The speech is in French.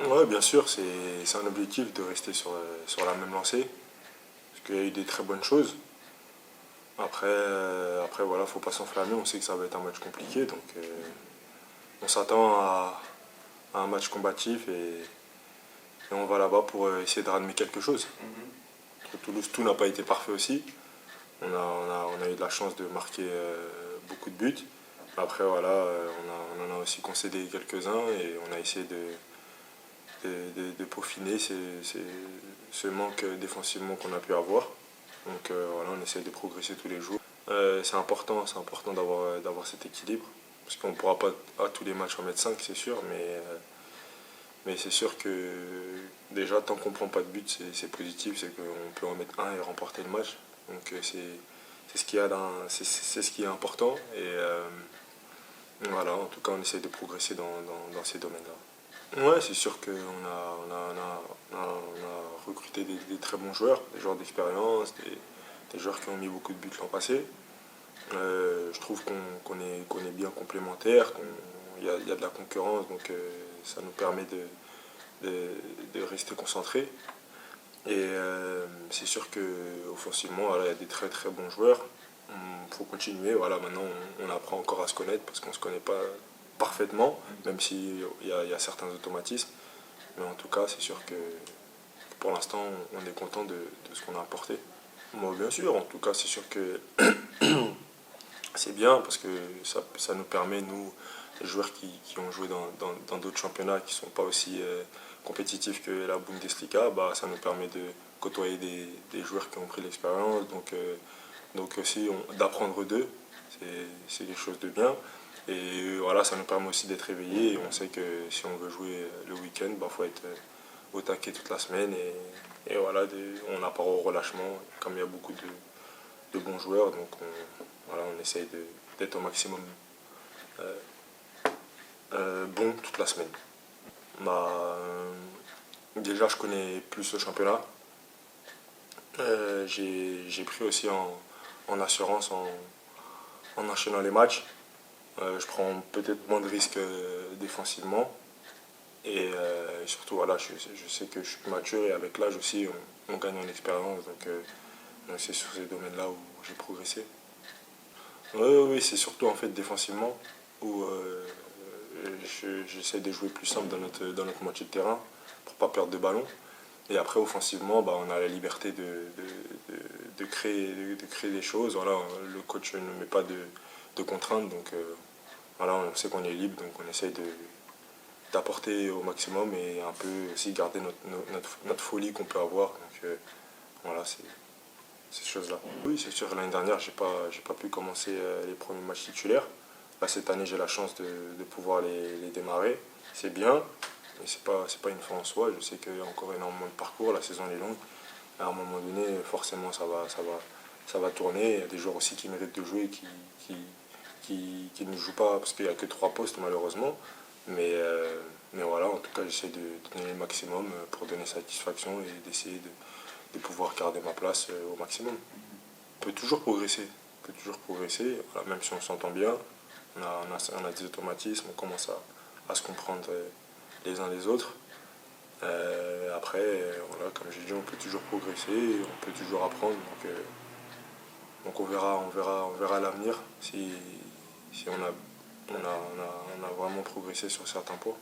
Ouais, bien sûr, c'est un objectif de rester sur la même lancée, parce qu'il y a eu des très bonnes choses. Après voilà, faut pas s'enflammer, on sait que ça va être un match compliqué, donc on s'attend à un match combatif et on va là-bas pour essayer de ramener quelque chose. Contre Toulouse, tout n'a pas été parfait aussi. On a eu de la chance de marquer beaucoup de buts. Après voilà, on en a aussi concédé quelques-uns et on a essayé de peaufiner ce manque défensivement qu'on a pu avoir. Donc voilà, on essaye de progresser tous les jours. C'est important d'avoir cet équilibre. Parce qu'on ne pourra pas à tous les matchs en mettre 5, c'est sûr, mais c'est sûr que déjà, tant qu'on ne prend pas de but, c'est positif, c'est qu'on peut en mettre un et remporter le match. Donc c'est ce qu'il y a c'est ce qui est important. Et voilà, en tout cas, on essaye de progresser dans ces domaines-là. Ouais, c'est sûr qu'on a recruté des très bons joueurs, des joueurs d'expérience, des joueurs qui ont mis beaucoup de buts l'an passé. Je trouve qu'on est bien complémentaires, qu'il y a de la concurrence, donc ça nous permet de rester concentrés. Et c'est sûr qu'offensivement, voilà, il y a des très très bons joueurs. Il faut continuer. Voilà, maintenant, on apprend encore à se connaître parce qu'on ne se connaît pas parfaitement, même s'il y a certains automatismes. Mais en tout cas, c'est sûr que pour l'instant, on est content de ce qu'on a apporté. Bon, bien sûr, en tout cas, c'est sûr que c'est bien parce que ça nous permet, nous, les joueurs qui ont joué dans d'autres championnats qui ne sont pas aussi compétitifs que la Bundesliga, bah, ça nous permet de côtoyer des joueurs qui ont pris l'expérience. Donc aussi d'apprendre d'eux, c'est quelque chose de bien. Et voilà, ça nous permet aussi d'être réveillés. Et on sait que si on veut jouer le week-end, il faut être au taquet toute la semaine. Et voilà, on n'a pas au relâchement, comme il y a beaucoup de bons joueurs. Donc voilà, on essaye d'être au maximum bon toute la semaine. Bah, déjà, je connais plus le championnat. J'ai pris aussi en assurance en enchaînant les matchs. Je prends peut-être moins de risques défensivement. Et surtout, voilà, je sais que je suis mature et avec l'âge aussi, on gagne en expérience. Donc c'est sur ces domaines-là où j'ai progressé. Oui, oui, oui, c'est surtout en fait défensivement où j'essaie de jouer plus simple dans notre moitié de terrain pour pas perdre de ballon. Et après, offensivement, bah, on a la liberté de créer des choses. Voilà, le coach ne met pas de contraintes, donc voilà, on sait qu'on est libre, donc on essaie d'apporter au maximum et un peu aussi garder notre folie qu'on peut avoir. Donc voilà, c'est ces choses-là. Oui, c'est sûr, l'année dernière, j'ai pas pu commencer les premiers matchs titulaires. Là, cette année, j'ai la chance de pouvoir les démarrer. C'est bien, mais c'est pas une fin en soi. Je sais qu'il y a encore énormément de parcours, la saison est longue. À un moment donné, forcément, ça va tourner. Il y a des joueurs aussi qui méritent de jouer, qui ne jouent pas parce qu'il n'y a que 3 postes, malheureusement. Mais voilà, en tout cas, j'essaie de donner le maximum pour donner satisfaction et d'essayer de pouvoir garder ma place au maximum. On peut toujours progresser. On peut toujours progresser, voilà, même si on s'entend bien. On a des automatismes, on commence à se comprendre les uns les autres. Après, voilà, comme j'ai dit, on peut toujours progresser, on peut toujours apprendre. Donc on verra à l'avenir si on a vraiment progressé sur certains points.